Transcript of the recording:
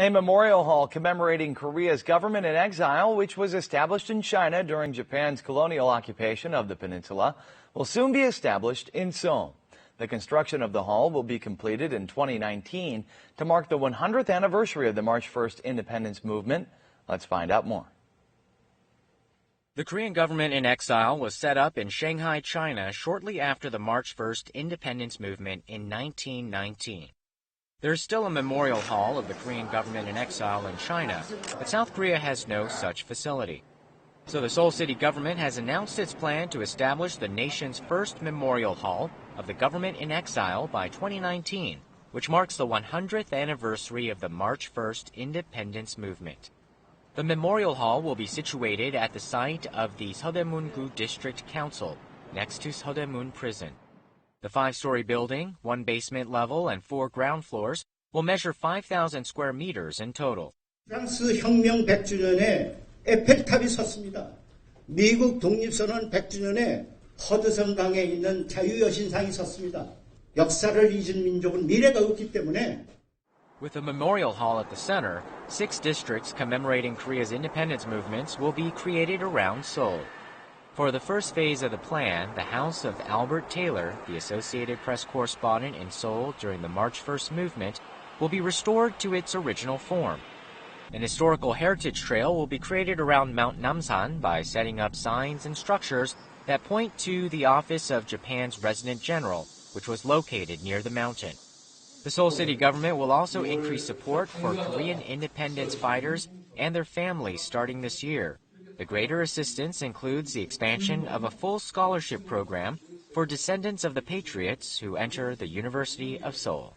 A memorial hall commemorating Korea's government in exile, which was established in China during Japan's colonial occupation of the peninsula, will soon be established in Seoul. The construction of the hall will be completed in 2019 to mark the 100th anniversary of the March 1st independence movement. Let's find out more. The Korean government in exile was set up in Shanghai, China, shortly after the March 1st independence movement in 1919. There is still a memorial hall of the Korean government in exile in China, but South Korea has no such facility. So the Seoul city government has announced its plan to establish the nation's first memorial hall of the government in exile by 2019, which marks the 100th anniversary of the March 1st independence movement. The memorial hall will be situated at the site of the Seodaemun-gu District Council, next to Seodaemun Prison. The 5-story building, 1 basement level and 4 ground floors, will measure 5,000 square meters in total. 프랑스 혁명 100주년에 에펠탑이 섰습니다. 미국 독립선언 100주년에 허드슨강에 있는 자유여신상이 섰습니다. 역사를 잊은 민족은 미래가 없기 때문에. With a memorial hall at the center, 6 districts commemorating Korea's independence movements will be created around Seoul. For the first phase of the plan, the house of Albert Taylor, the Associated Press correspondent in Seoul during the March 1st movement, will be restored to its original form. An historical heritage trail will be created around Mount Namsan by setting up signs and structures that point to the office of Japan's resident general, which was located near the mountain. The Seoul city government will also increase support for Korean independence fighters and their families starting this year. The greater assistance includes the expansion of a full scholarship program for descendants of the patriots who enter the University of Seoul.